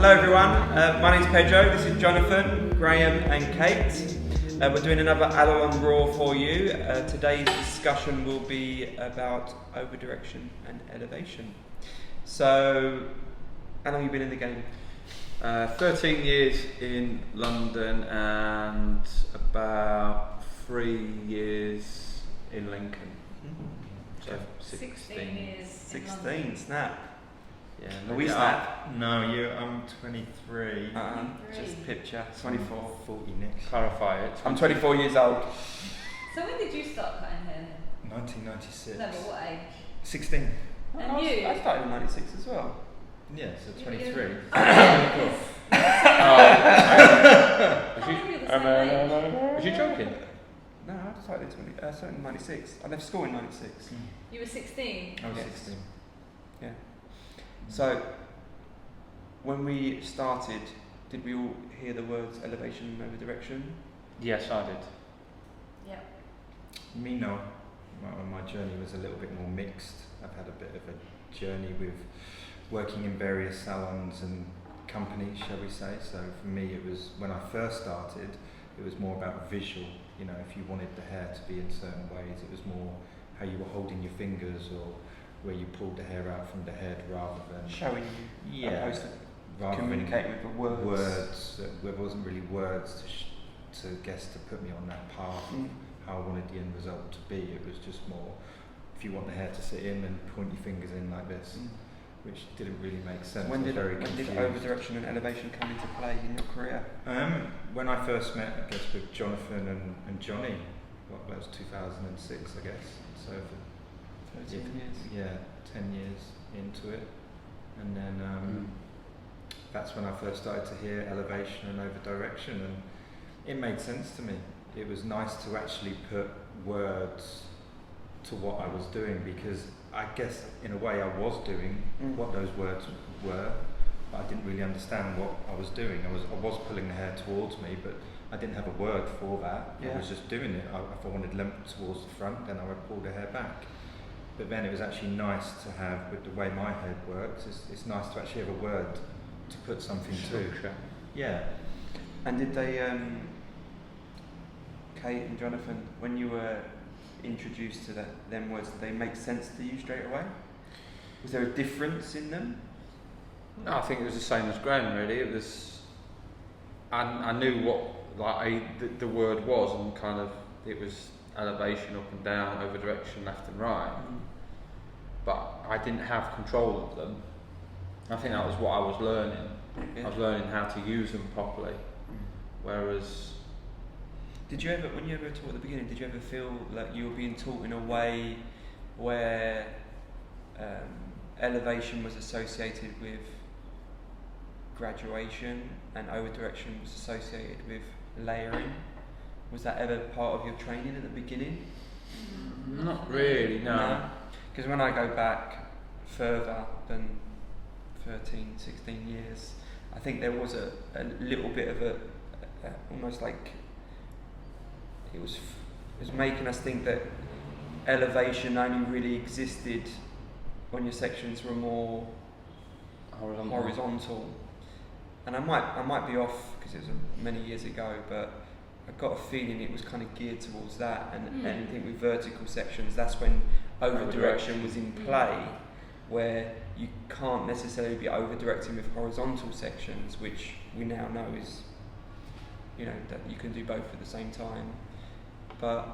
Hello everyone, my name's Pedro, this is Jonathan, Graham and Kate. We're doing another Allilon Raw for you. Today's discussion will be about overdirection and elevation. So, how long have you been in the game? 13 years in London and about 3 years in Lincoln. So 16 years. 16, snap. Yeah, Are we snap? No, I'm 23. Just picture, 24. 40 next. clarify it. I'm 24 years old. So when did you start cutting hair then? 1996. No, but what age? 16. And you? I started in 96 as well. Yeah, so You- 23. you- Was you joking? No, I started in 96. I left school in 96. You were 16? I was Yes. 16. Yeah. So, when we started, did we all hear the words elevation and overdirection? Yes, I did. Yep. Me, no. My journey was a little bit more mixed. I've had a bit of a journey with working in various salons and companies, shall we say. So for me, it was, when I first started, it was more about visual. You know, if you wanted the hair to be in certain ways, it was more how you were holding your fingers or where you pulled the hair out from the head rather than Showing you, opposed to rather than communicating with the words. words. There wasn't really words to guess to put me on that path of how I wanted the end result to be. It was just more, if you want the hair to sit in, then point your fingers in like this, which didn't really make sense. When I was did very confused. overdirection and elevation come into play in your career? When I first met, I guess, with Jonathan and Johnny, that was 2006, I guess. So for 13 years. Yeah, 10 years into it. And then that's when I first started to hear elevation and overdirection, and it made sense to me. It was nice to actually put words to what I was doing, because I guess in a way I was doing what those words were, but I didn't really understand what I was doing. I was pulling the hair towards me, but I didn't have a word for that. Yeah. I was just doing it. If I wanted length towards the front, then I would pull the hair back. But then it was actually nice to have, with the way my head works, it's nice to actually have a word to put something to. Yeah. And did they, Kate and Jonathan, when you were introduced to them words, did they make sense to you straight away? Was there a difference in them? No, I think it was the same as Graham, really. It was, I knew what the word was, and kind of, it was elevation up and down, overdirection left and right. But I didn't have control of them. I think that was what I was learning. Yeah. I was learning how to use them properly. Whereas, Did you ever, when you were taught at the beginning, did you ever feel like you were being taught in a way where elevation was associated with graduation and overdirection was associated with layering? Was that ever part of your training at the beginning? not really, no. Because when I go back further than 13, 16 years, I think there was a little bit of a almost like it was making us think that elevation only really existed when your sections were more horizontal. And I might be off because it was many years ago, but I got a feeling it was kind of geared towards that, and anything with vertical sections, that's when overdirection was in play, where you can't necessarily be overdirecting with horizontal sections, which we now know is, that you can do both at the same time. But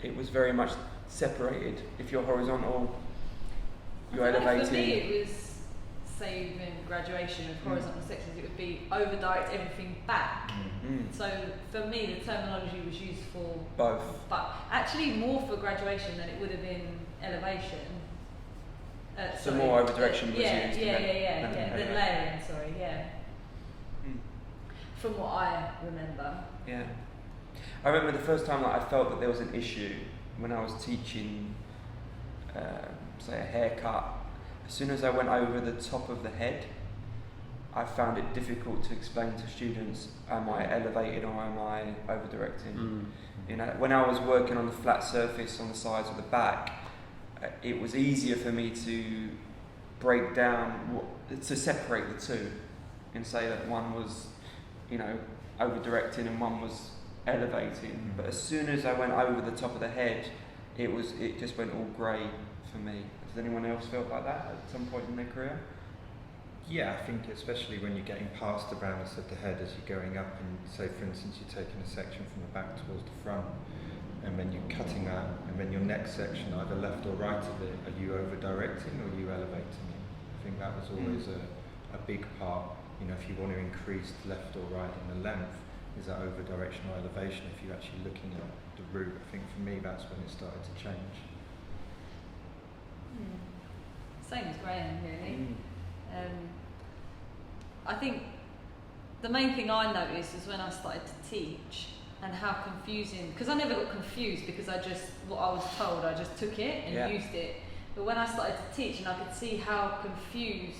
it was very much separated. If you're horizontal, you're elevating. For me, it was, say, in graduation of horizontal sections, it would be overdirect everything back. So for me, the terminology was used for both, but actually more for graduation than it would have been elevation. So more overdirection was used. Yeah, than then layering. Sorry, yeah. From what I remember. Yeah. I remember the first time that I felt that there was an issue when I was teaching, say, a haircut. As soon as I went over the top of the head, I found it difficult to explain to students, am I elevated or am I overdirecting? When I was working on the flat surface on the sides or the back, it was easier for me to break down, to separate the two. and say that one was, you know, over directing and one was elevating. But as soon as I went over the top of the head, it just went all grey for me. Has anyone else felt like that at some point in their career? Yeah, I think especially when you're getting past the roundness of the head as you're going up, and say for instance you're taking a section from the back towards the front, and when you're cutting that, and then your next section, either left or right of it, are you over directing or are you elevating it? I think that was always a big part. You know, if you want to increase left or right in the length, is that over direction or elevation? If you're actually looking at the route, I think for me that's when it started to change. Same as Graham, really. I think the main thing I noticed was when I started to teach, and how confusing, because I never got confused because what I was told, I just took it and used it. But when I started to teach, and I could see how confused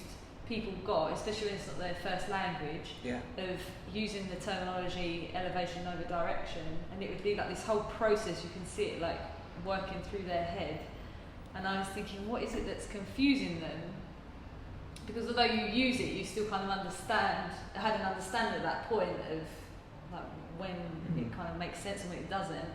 people got, especially when it's not their first language, of using the terminology elevation over direction, and it would be like this whole process, you can see it like working through their head. And I was thinking, what is it that's confusing them? Because although you use it, you still kind of had an understanding at that point of like when it kind of makes sense and when it doesn't.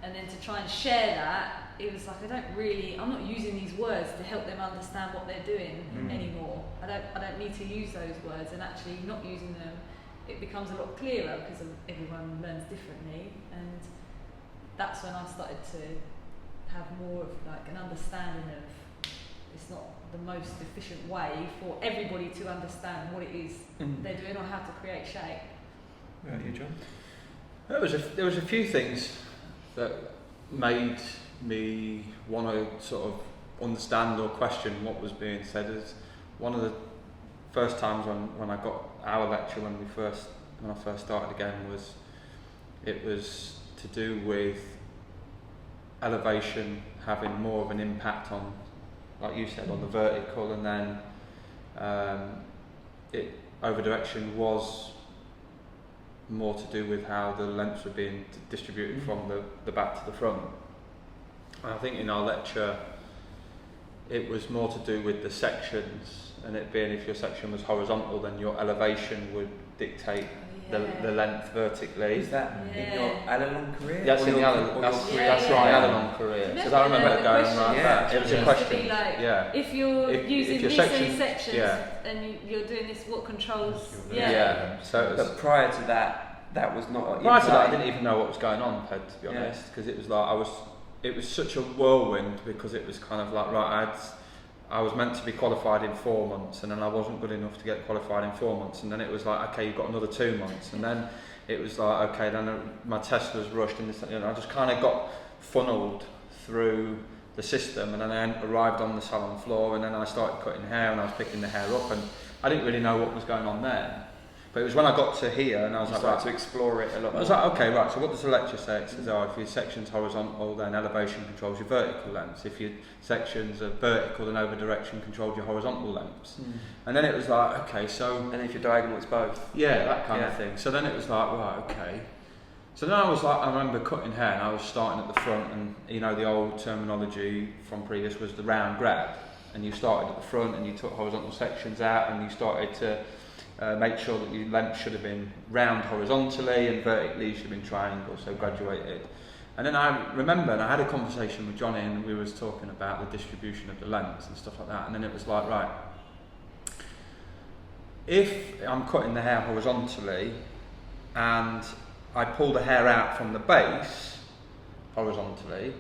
And then to try and share that, it was like I'm not using these words to help them understand what they're doing anymore. I don't need to use those words, and actually not using them, it becomes a lot clearer because everyone learns differently. And that's when I started to have more of like an understanding of it's not the most efficient way for everybody to understand what it is they're doing or how to create shape. Right, you, John? There was a few things that made me want to sort of understand or question what was being said. As one of the first times when I got our lecture when I first started again was to do with elevation having more of an impact on, like you said, on the vertical, and then over direction was more to do with how the lengths were being distributed from the back to the front. And I think in our lecture it was more to do with the sections, and it being if your section was horizontal then your elevation would dictate the length vertically. Is that in your Allilon career? That's in the Allilon career. Because I remember it going like that. It was a question. Like, if you're using these many sections and you're doing this, what controls? So but prior to that was not. Prior to that, I didn't even know what was going on, Ped, to be honest, because it was like it was such a whirlwind, because it was kind of like I was meant to be qualified in 4 months, and then I wasn't good enough to get qualified in 4 months, and then it was like, okay, you've got another 2 months, and then it was like, okay, then my test was rushed, and I just kind of got funneled through the system, and then I arrived on the salon floor, and then I started cutting hair, and I was picking the hair up, and I didn't really know what was going on there. But it was when I got to here, and I was to explore it a lot more. I was like, okay, right, so what does the lecture say? It says, if your section's horizontal, then elevation controls your vertical lengths. If your sections are vertical, then over direction controls your horizontal lengths. And then it was like, okay, so... And if you're diagonal, it's both. Yeah, that kind of thing. So then it was like, right, okay. So then I was like, I remember cutting hair, and I was starting at the front, and the old terminology from previous was the round grab. And you started at the front, and you took horizontal sections out, and you started to... make sure that your length should have been round horizontally and vertically should have been triangle, so graduated. And then I remember, and I had a conversation with Johnny, and we was talking about the distribution of the lengths and stuff like that, and then it was like, right, if I'm cutting the hair horizontally and I pull the hair out from the base horizontally,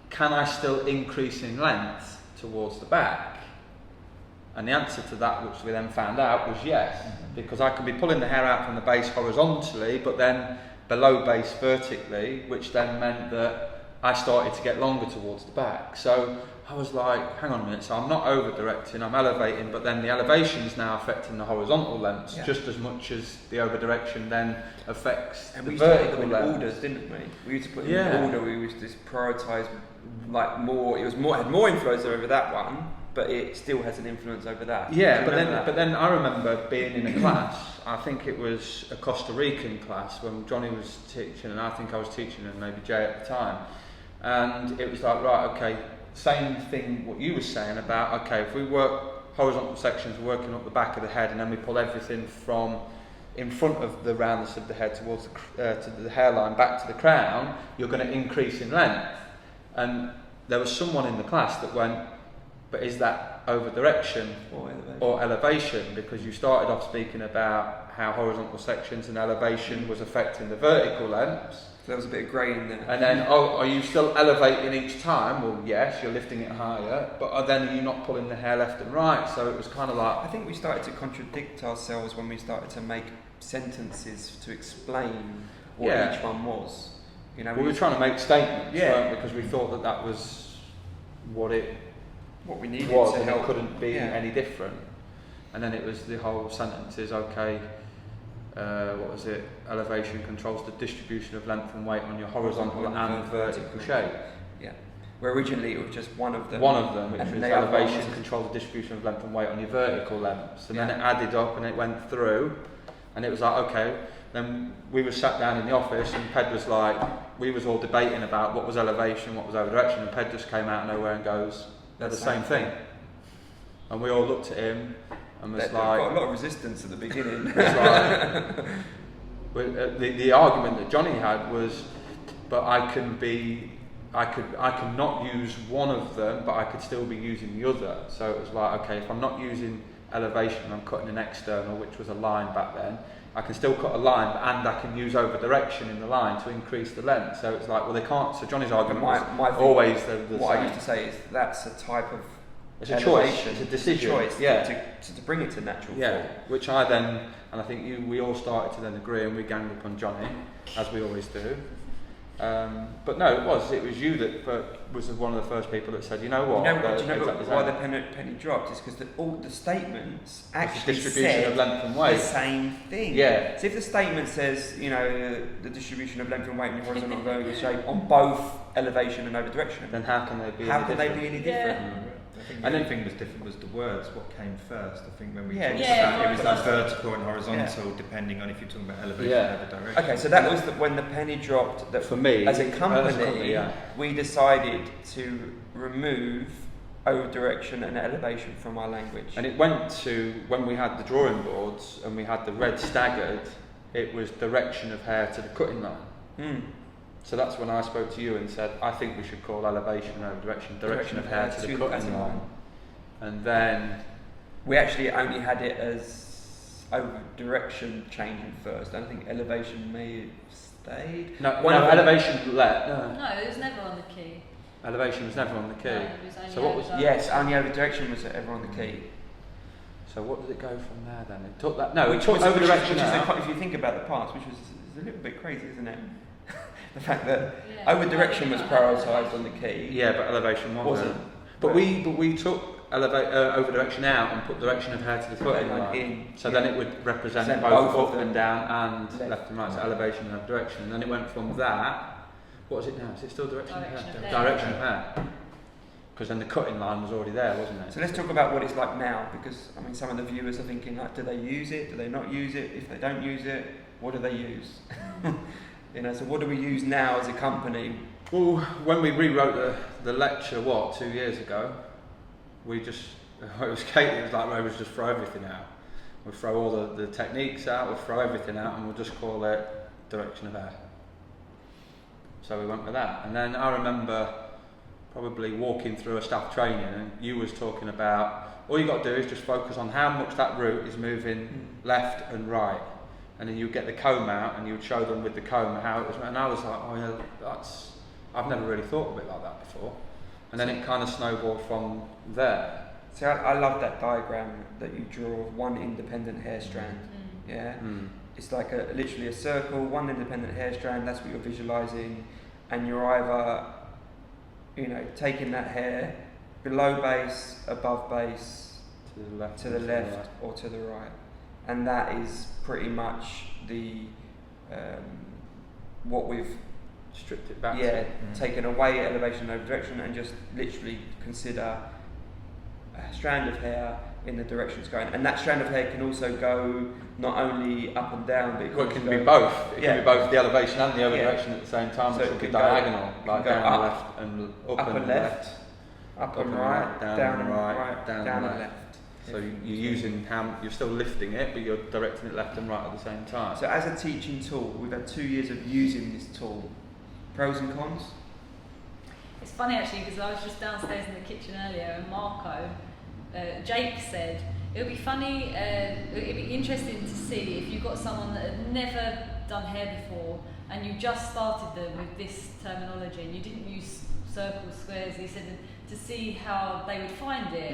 can I still increase in length towards the back? And the answer to that, which we then found out, was yes, because I could be pulling the hair out from the base horizontally, but then below base vertically, which then meant that I started to get longer towards the back. So I was like, hang on a minute, so I'm not over directing, I'm elevating, but then the elevation is now affecting the horizontal lengths just as much as the over direction then affects the vertical lengths. And we used to put them in orders, didn't we? We used to put them in order, we used to prioritise like more, had more influence over that one, but it still has an influence over that. Yeah, but then I remember being in a class, I think it was a Costa Rican class when Johnny was teaching, and I think I was teaching and maybe Jay at the time, and it was like, right, okay, same thing what you were saying about, okay, if we work horizontal sections working up the back of the head, and then we pull everything from in front of the roundness of the head towards to the hairline back to the crown, you're going to increase in length. And there was someone in the class that went, but is that over direction or elevation? Because you started off speaking about how horizontal sections and elevation was affecting the vertical lengths. So there was a bit of grey in there. And then, are you still elevating each time? Well, yes, you're lifting it higher, but then are you not pulling the hair left and right? So it was kind of like... I think we started to contradict ourselves when we started to make sentences to explain what each one was. You know, we were trying to make statements, weren't we? Because we thought that was what we needed was, to and help. it couldn't be any different. And then it was the whole sentences, okay, what was it? Elevation controls the distribution of length and weight on your horizontal and vertical shape. Yeah. Where originally it was just one of them. One of them, which and was elevation controls the distribution of length and weight on your vertical lengths. And then it added up and it went through, and it was like, okay. Then we were sat down in the office, and Ped was like, we was all debating about what was elevation, what was overdirection, and Ped just came out of nowhere and goes, they're the same thing. And we all looked at him and was like... got a lot of resistance at the beginning. The argument that Johnny had was, but I could not use one of them, but I could still be using the other. So it was like, okay, if I'm not using elevation, I'm cutting an external, which was a line back then, I can still cut a line, and I can use over direction in the line to increase the length. So it's like, well, they can't. So Johnny's argument was always the what same. I used to say is that's a type of it's a choice, it's a decision, to bring it to natural form. Which I then, and I think we all started to then agree, and we ganged up on Johnny, as we always do. But no, it was you that was one of the first people that said, you know what? Why the penny dropped is because all the statements actually distribution of length and weight. The same thing. Yeah. So if the statement says, the distribution of length and weight in your horizontal and vertical shape on both elevation and over direction, then how can they be? Any different? Yeah. I think the only thing was different was the words, what came first. I think when we talked Yeah, about it was like vertical and horizontal, depending on if you're talking about elevation or over direction. Okay, so that was when the penny dropped. That for me, as a company, we decided to remove over direction and elevation from our language. And it went to when we had the drawing boards and we had the red staggered. It was direction of hair to the cutting line. So that's when I spoke to you and said, I think we should call elevation and over direction of hair to the cutting line. And then... we actually only had it as over direction changing first. I don't think elevation may have stayed. No, elevation left. No, it was never on the key. Elevation was never on the key. No, it was only so what was... Yes, only over direction was ever on the key. So what did it go from there then? It took that... No, it took over direction out. If you think about the past, which was a little bit crazy, isn't it? The fact that over direction was prioritised on the key. Yeah, but elevation wasn't. But we took over direction out and put direction of hair to the cutting line in. So then it would represent both up and down and left and right. So elevation and over direction. And then it went from that. What is it now? Is it still direction of hair? Direction of hair. Because then the cutting line was already there, wasn't it? So let's talk about what it's like now, because I mean, some of the viewers are thinking, like, do they use it? Do they not use it? If they don't use it, what do they use? So what do we use now as a company? Well, when we rewrote the lecture, 2 years ago, it was Kate, it was like, well, we'll just throw everything out. We'll throw all the techniques out, we'll throw everything out, and we'll just call it direction of hair. So we went with that. And then I remember probably walking through a staff training, and you was talking about, all you got to do is just focus on how much that root is moving left and right. And then you would get the comb out and you would show them with the comb how it was. And I was like, oh yeah, I've never really thought of it like that before. And then it kind of snowballed from there. So I love that diagram that you draw of one independent hair strand. Yeah, it's like literally a circle, one independent hair strand. That's what you're visualizing, and you're either, taking that hair below base, above base, to the left, or to the right. And that is pretty much the what we've stripped it back. Yeah, taken away elevation and over direction, and just literally consider a strand of hair in the direction it's going. And that strand of hair can also go not only up and down, but it can be both. It can be both the elevation and the over direction at the same time. So it could be diagonal, like down the left and up and left, up and right, down and right, down and left. So you're using you're still lifting it, but you're directing it left and right at the same time. So as a teaching tool, we've had 2 years of using this tool. Pros and cons? It's funny actually because I was just downstairs in the kitchen earlier and Marco, Jake said, it would be funny, it would be interesting to see if you got someone that had never done hair before and you just started them with this terminology and you didn't use circles, squares, he said to see how they would find it.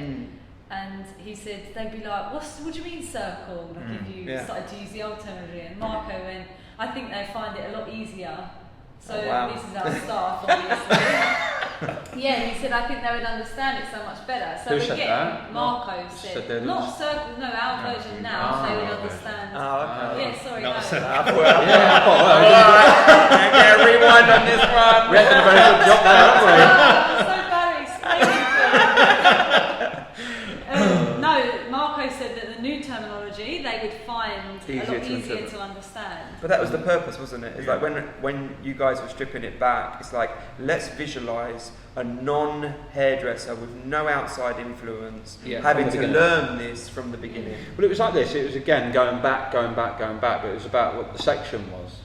And he said they'd be like, what do you mean circle? Like if you started to use the old terminology. And Marco went, I think they find it a lot easier. So this is our staff, obviously. He said I think they would understand it so much better. So who said that? Marco said not circles, no, our version now, so they would understand. Yeah, sorry, Not no. Get everyone on this one. We're doing a very good job there, aren't we? So bad explaining no, Marco said that the new terminology they would find a lot easier to understand. But that was the purpose, wasn't it? It's like when you guys were stripping it back, it's like, let's visualise a non-hairdresser with no outside influence having to learn this from the beginning. Well, it was like this. It was again going back, but it was about what the section was.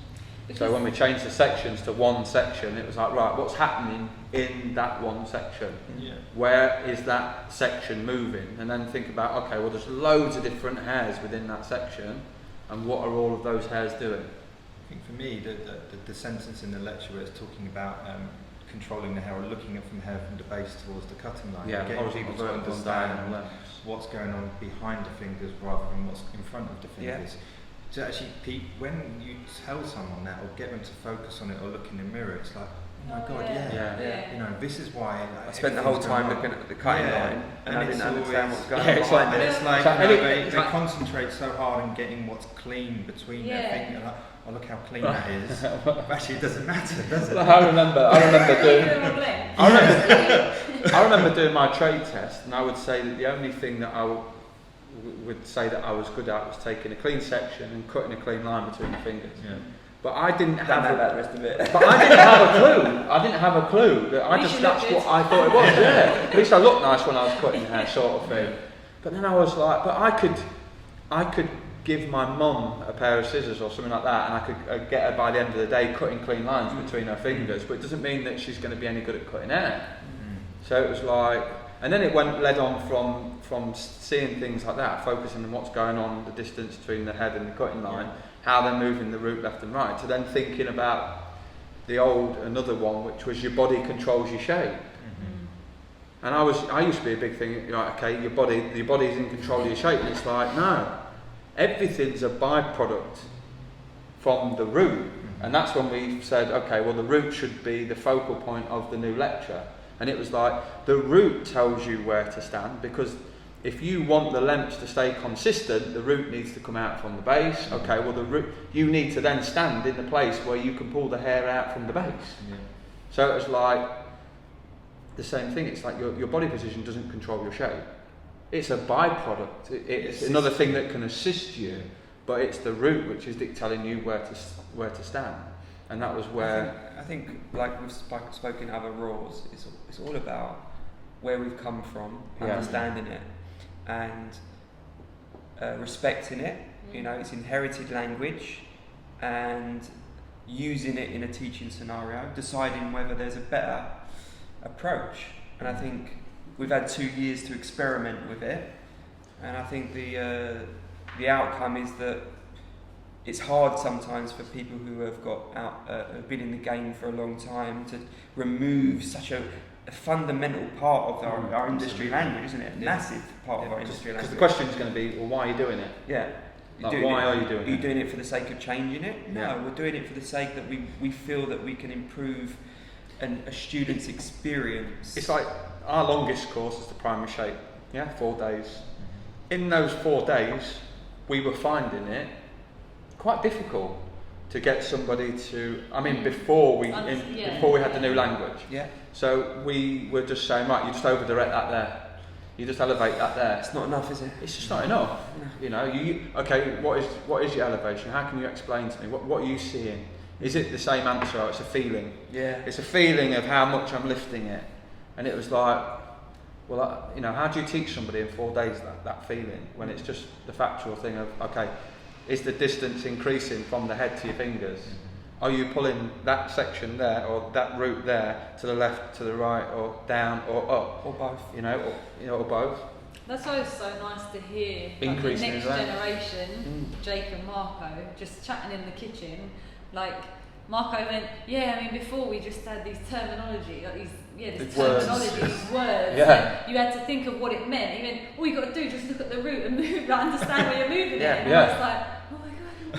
So when we changed the sections to one section, it was like, right, what's happening in that one section? Where is that section moving? And then think about, okay, well, there's loads of different hairs within that section, and what are all of those hairs doing? I think for me, the sentence in the lecture where it's talking about controlling the hair or looking at from hair from the base towards the cutting line, getting people to understand what's going on behind the fingers rather than what's in front of the fingers. To actually, when you tell someone that or get them to focus on it or look in the mirror, it's like, oh my God, you know, this is why. I spent the whole time looking at the cutting line and I didn't understand what's going on it's behind it. It's like, they concentrate so hard on getting what's clean between their fingers. Like, oh, look how clean that is. But actually, it doesn't matter, does it? I remember doing my trade test, and I would say that the only thing that I would say that I was good at was taking a clean section and cutting a clean line between the fingers. But I didn't have the rest of it. But I didn't have a clue. That's what I thought it was. At least I looked nice when I was cutting hair, sort of thing. But then I was like, but I could give my mum a pair of scissors or something like that, and I could get her by the end of the day cutting clean lines between her fingers. But it doesn't mean that she's going to be any good at cutting hair. So it was like, and then it led on from seeing things like that, focusing on what's going on, the distance between the head and the cutting line, how they're moving the root left and right, to then thinking about another one, which was your body controls your shape. And I used to be a big thing, like, okay, your body's in control of your shape, and it's like, no, everything's a byproduct from the root. And that's when we said, okay, well, the root should be the focal point of the new lecture. And it was like, the root tells you where to stand, because if you want the lengths to stay consistent, the root needs to come out from the base. Okay, well, the root, you need to then stand in the place where you can pull the hair out from the base. So it was like the same thing. It's like your body position doesn't control your shape. It's a byproduct. It's another thing that can assist you, but it's the root which is telling you where to stand. And that was where I think like we've spoken other roars, it's all about where we've come from, understanding it, and respecting it. You know, it's inherited language, and using it in a teaching scenario, deciding whether there's a better approach. And I think we've had 2 years to experiment with it, and I think the outcome is that it's hard sometimes for people who have have been in the game for a long time to remove such a fundamental part of our industry language, isn't it? A massive part of our industry language. Because the question is going to be, well, why are you doing it? Why are you doing it? Are you doing it for the sake of changing it? No, we're doing it for the sake that we feel that we can improve a student's experience. It's like our longest course is the primary shape, 4 days. In those 4 days, we were finding it quite difficult to get somebody to. I mean, before we had the new language. So we were just saying, right, you just overdirect that there. You just elevate that there. It's not enough, is it? It's just not enough. No. You know, okay, what is your elevation? How can you explain to me? What are you seeing? Is it the same answer or it's a feeling? Yeah. It's a feeling of how much I'm lifting it. And it was like, well, you know, how do you teach somebody in 4 days that feeling when it's just the factual thing of, okay, is the distance increasing from the head to your fingers? Are you pulling that section there or that root there to the left, to the right, or down or up? Or both. You know, or both. That's why it's so nice to hear like, the Increasing next in range. generation, Jake and Marco, just chatting in the kitchen. Like Marco went, yeah, I mean before we just had these terminology, like these words. words. Yeah. You had to think of what it meant. He went, all you got to do is just look at the root and move, like, understand where you're moving it. And I was like, oh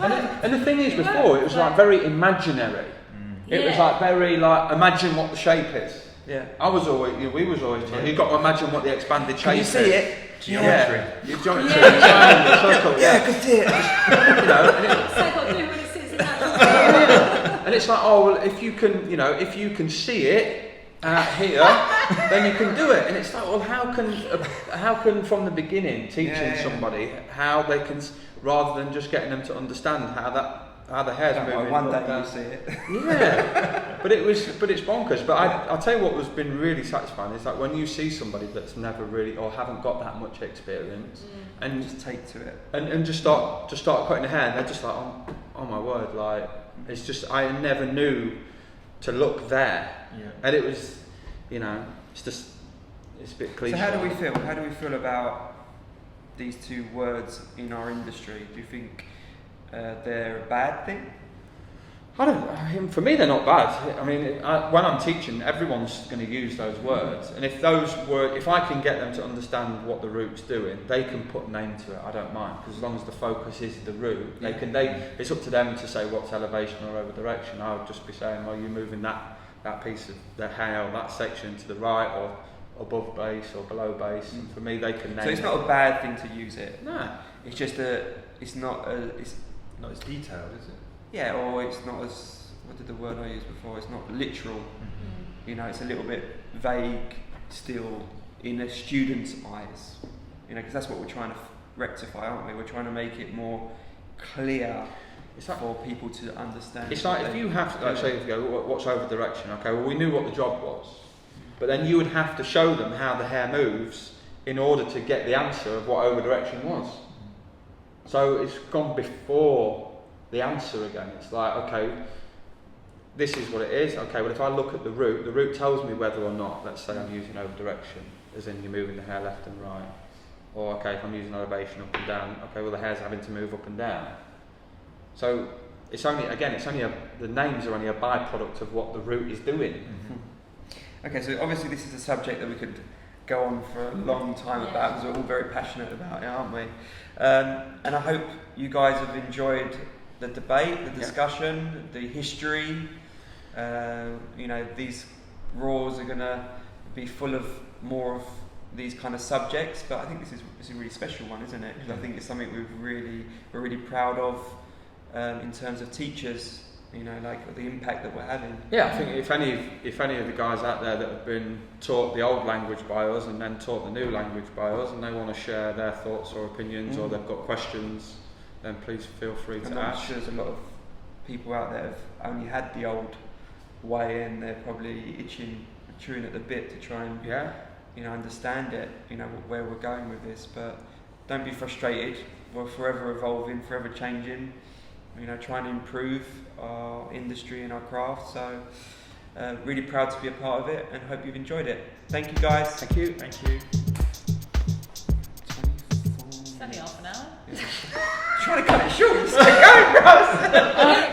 my god. And the thing is, before it was like very imaginary. It was like very like imagine what the shape is. Yeah. We was always told, you've got to imagine what the expanded shape is. Can you see it? Geometry. Yeah. Geometry. Triangle, circle. Yeah, I can see it. You know, and What's that got to do when it sits in that? and it's like, oh well, if you can see it here, then you can do it. And it's like, well, how can from the beginning teaching somebody how they can, rather than just getting them to understand how the hair's moving. One day you see it. Yeah, but it's bonkers. But I'll tell you what has been really satisfying is like when you see somebody that's never really or haven't got that much experience and just take to it and just start cutting the hair and they're just like, oh my word, like it's just I never knew to look there. Yeah. And it was, you know, it's a bit cliche. So how do we feel? How do we feel about these two words in our industry? Do you think they're a bad thing? For me, they're not bad. I mean, when I'm teaching, everyone's going to use those words, and if I can get them to understand what the root's doing, they can put a name to it. I don't mind, because as long as the focus is the root, it's up to them to say what's elevation or over direction. I would just be saying, well, you're moving that piece of the hair, that section to the right or above base or below base. And for me, they can name. So it's not a bad thing to use it. No, it's just it's not as detailed, is it? Yeah, or it's not as, what did the word I used before? It's not literal. You know, it's a little bit vague still in a student's eyes. You know, because that's what we're trying to rectify, aren't we? We're trying to make it more clear for people to understand. It's like if you have to, say, what's over direction? Okay, well, we knew what the job was, but then you would have to show them how the hair moves in order to get the answer of what over direction was. So it's gone before the answer again. It's like, okay, this is what it is. Okay, well, if I look at the root tells me whether or not, let's say I'm using over direction, as in you're moving the hair left and right. Or, okay, if I'm using elevation up and down, okay, well, the hair's having to move up and down. So it's only the names are only a byproduct of what the root is doing. Mm-hmm. Okay, so obviously this is a subject that we could go on for a long time about, because we're all very passionate about it, aren't we? And I hope you guys have enjoyed the debate, the discussion, the history. You know, these Raws are going to be full of more of these kind of subjects, but I think this is a really special one, isn't it? Because I think it's something we're really proud of in terms of teachers. You know, like the impact that we're having. Yeah, I think if any of the guys out there that have been taught the old language by us and then taught the new language by us, and they want to share their thoughts or opinions, or they've got questions, then please feel free to ask. I'm sure there's a lot of people out there have only had the old way, and they're probably chewing at the bit to try and understand it. You know where we're going with this, but don't be frustrated. We're forever evolving, forever changing. You know, trying to improve our industry and our craft. So, really proud to be a part of it, and hope you've enjoyed it. Thank you, guys. Thank you. It's only half an hour. Trying to cut it short. Just keep going, bros.